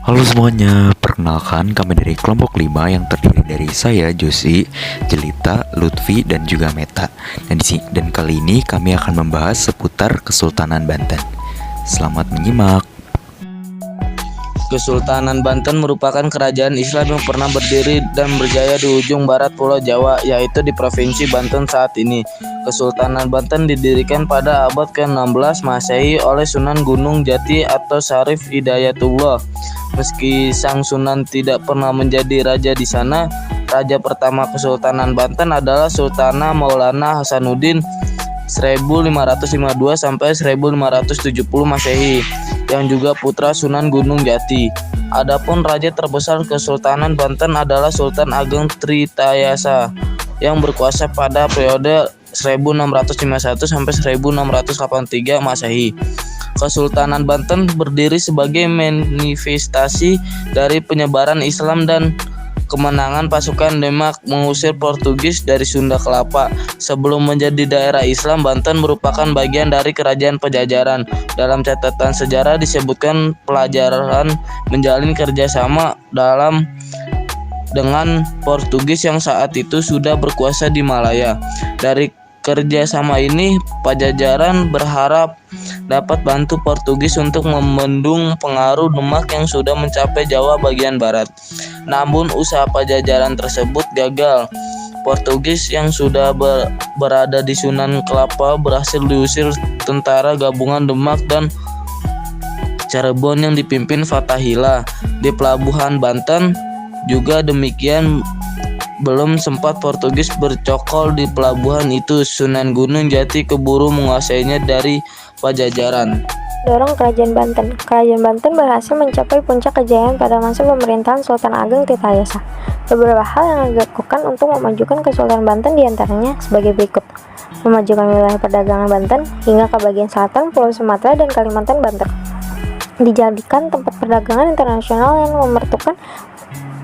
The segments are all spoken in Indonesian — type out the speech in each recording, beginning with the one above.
Halo semuanya, perkenalkan kami dari kelompok 5 yang terdiri dari saya, Josi, Jelita, Lutfi, dan juga Meta. Dan kali ini kami akan membahas seputar Kesultanan Banten. Selamat menyimak. Kesultanan Banten merupakan kerajaan Islam yang pernah berdiri dan berjaya di ujung barat Pulau Jawa, yaitu di Provinsi Banten saat ini. Kesultanan Banten didirikan pada abad ke-16 Masehi oleh Sunan Gunung Jati atau Syarif Hidayatullah. Meski sang Sunan tidak pernah menjadi raja di sana, raja pertama Kesultanan Banten adalah Sultana Maulana Hasanuddin 1552 sampai 1570 Masehi, yang juga putra Sunan Gunung Jati. Adapun raja terbesar Kesultanan Banten adalah Sultan Ageng Tritayasa yang berkuasa pada periode 1651 sampai 1683 Masehi. Kesultanan Banten berdiri sebagai manifestasi dari penyebaran Islam dan kemenangan pasukan Demak mengusir Portugis dari Sunda Kelapa. Sebelum menjadi daerah Islam, Banten merupakan bagian dari kerajaan Pajajaran. Dalam catatan sejarah disebutkan pelajaran menjalin kerjasama dengan Portugis yang saat itu sudah berkuasa di Malaya. Dari kerjasama ini, Pajajaran berharap dapat bantu Portugis untuk membendung pengaruh Demak yang sudah mencapai Jawa bagian barat. Namun usaha Pajajaran tersebut gagal. Portugis yang sudah berada di Sunan Kelapa berhasil diusir tentara gabungan Demak dan Cirebon yang dipimpin Fathahillah. Di pelabuhan Banten juga demikian. Belum sempat Portugis bercokol di pelabuhan itu, Sunan Gunung Jati keburu menguasainya dari Pajajaran. Dorong Kerajaan Banten. Kerajaan Banten berhasil mencapai puncak kejayaan pada masa pemerintahan Sultan Ageng Tirtayasa. Beberapa hal yang dilakukan untuk memajukan Kesultanan Banten diantaranya sebagai berikut: memajukan wilayah perdagangan Banten hingga ke bagian selatan Pulau Sumatera dan Kalimantan Banten. Dijadikan tempat perdagangan internasional yang memertukan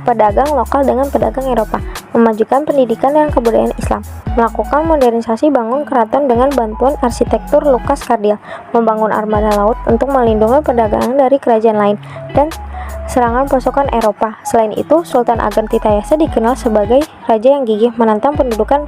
pedagang lokal dengan pedagang Eropa. Memajukan pendidikan dan kebudayaan Islam, melakukan modernisasi bangun keraton dengan bantuan arsitektur Lukas Kardil, membangun armada laut untuk melindungi perdagangan dari kerajaan lain, dan serangan pasukan Eropa. Selain itu, Sultan Ageng Tirtayasa dikenal sebagai raja yang gigih menantang pendudukan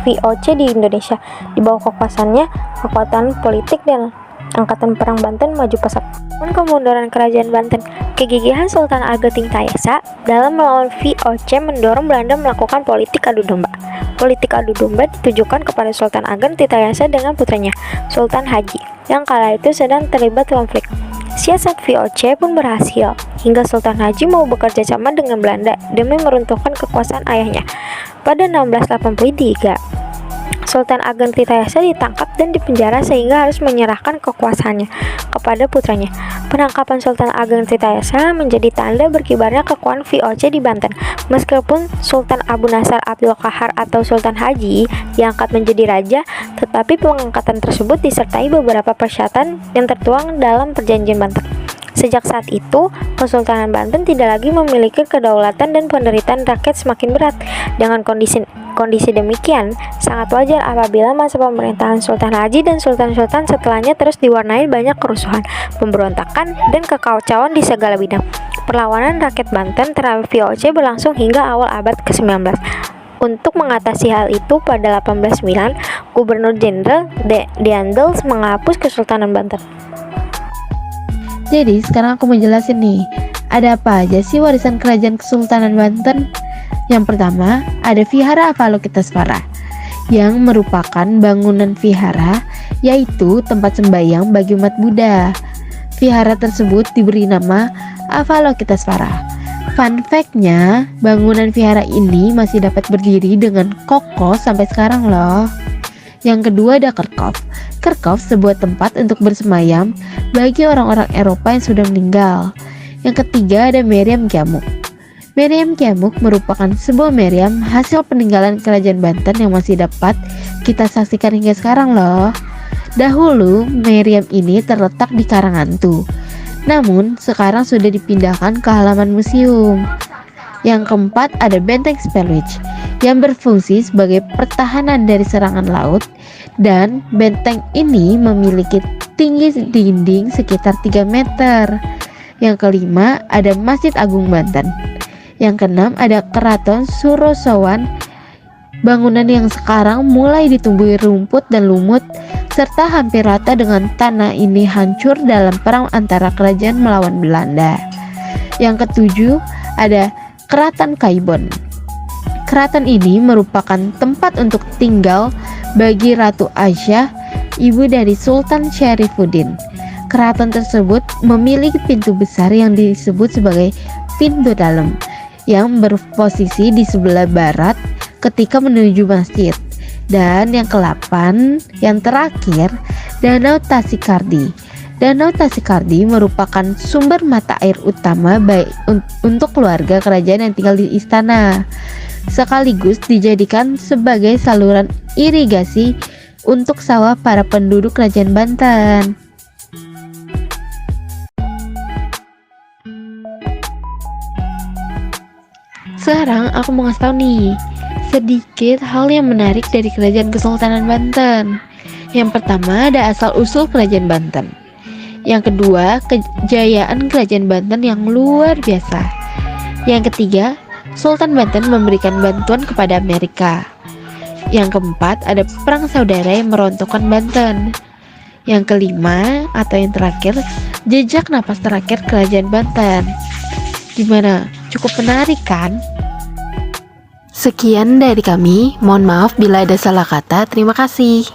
VOC di Indonesia. Di bawah kekuasaannya, kekuatan politik dan Angkatan Perang Banten maju pesat. Kemunduran Kerajaan Banten. Kegigihan Sultan Ageng Tirtayasa dalam melawan VOC mendorong Belanda melakukan politik adu domba. Politik adu domba ditujukan kepada Sultan Ageng Tirtayasa dengan putranya, Sultan Haji, yang kala itu sedang terlibat konflik. Siasat VOC pun berhasil, hingga Sultan Haji mau bekerja sama dengan Belanda demi meruntuhkan kekuasaan ayahnya. Pada 1683, Sultan Ageng Tirtayasa ditangkap dan dipenjara sehingga harus menyerahkan kekuasaannya kepada putranya. Penangkapan Sultan Ageng Tirtayasa menjadi tanda berkibarnya kekuatan VOC di Banten. Meskipun Sultan Abu Nasar Abdul Qahar atau Sultan Haji diangkat menjadi raja, tetapi pengangkatan tersebut disertai beberapa persyaratan yang tertuang dalam Perjanjian Banten. Sejak saat itu, Kesultanan Banten tidak lagi memiliki kedaulatan dan penderitaan rakyat semakin berat. Dengan kondisi demikian, sangat wajar apabila masa pemerintahan Sultan Haji dan sultan-sultan setelahnya terus diwarnai banyak kerusuhan, pemberontakan, dan kekacauan di segala bidang. Perlawanan rakyat Banten terhadap VOC berlangsung hingga awal abad ke-19. Untuk mengatasi hal itu, pada 1809, Gubernur Jenderal Daendels menghapus Kesultanan Banten. Jadi sekarang aku mau jelasin nih, ada apa aja sih warisan kerajaan Kesultanan Banten? Yang pertama, ada Vihara Avalokitesvara, yang merupakan bangunan vihara, yaitu tempat sembahyang bagi umat Buddha. Vihara tersebut diberi nama Avalokitesvara. Fun fact-nya, bangunan vihara ini masih dapat berdiri dengan kokoh sampai sekarang loh. Yang kedua ada Kerkhof. Kerkhof sebuah tempat untuk bersemayam bagi orang-orang Eropa yang sudah meninggal. Yang ketiga ada Meriam Kiamuk. Meriam Kiamuk merupakan sebuah meriam hasil peninggalan kerajaan Banten yang masih dapat kita saksikan hingga sekarang loh. Dahulu meriam ini terletak di Karangantu, namun sekarang sudah dipindahkan ke halaman museum. Yang keempat ada Benteng Spelwich yang berfungsi sebagai pertahanan dari serangan laut, dan benteng ini memiliki tinggi dinding sekitar 3 meter. Yang kelima ada Masjid Agung Banten. Yang keenam ada Keraton Surosowan, bangunan yang sekarang mulai ditumbuhi rumput dan lumut serta hampir rata dengan tanah ini hancur dalam perang antara kerajaan melawan Belanda. Yang ketujuh ada Keraton Kaibon. Keraton ini merupakan tempat untuk tinggal bagi Ratu Aisyah, ibu dari Sultan Syarifuddin. Keraton tersebut memiliki pintu besar yang disebut sebagai pintu dalam, yang berposisi di sebelah barat ketika menuju masjid. Dan yang ke-8, yang terakhir, Danau Tasikardi. Danau Tasikardi merupakan sumber mata air utama baik untuk keluarga kerajaan yang tinggal di istana, sekaligus dijadikan sebagai saluran irigasi untuk sawah para penduduk kerajaan Banten. Sekarang aku mau ngasih tau nih sedikit hal yang menarik dari Kerajaan Kesultanan Banten. Yang pertama ada asal-usul Kerajaan Banten. Yang kedua, kejayaan Kerajaan Banten yang luar biasa. Yang ketiga, Sultan Banten memberikan bantuan kepada Amerika. Yang keempat, ada perang saudara yang merontokkan Banten. Yang kelima atau yang terakhir, jejak napas terakhir Kerajaan Banten. Gimana? Cukup menarik kan? Sekian dari kami, mohon maaf bila ada salah kata. Terima kasih.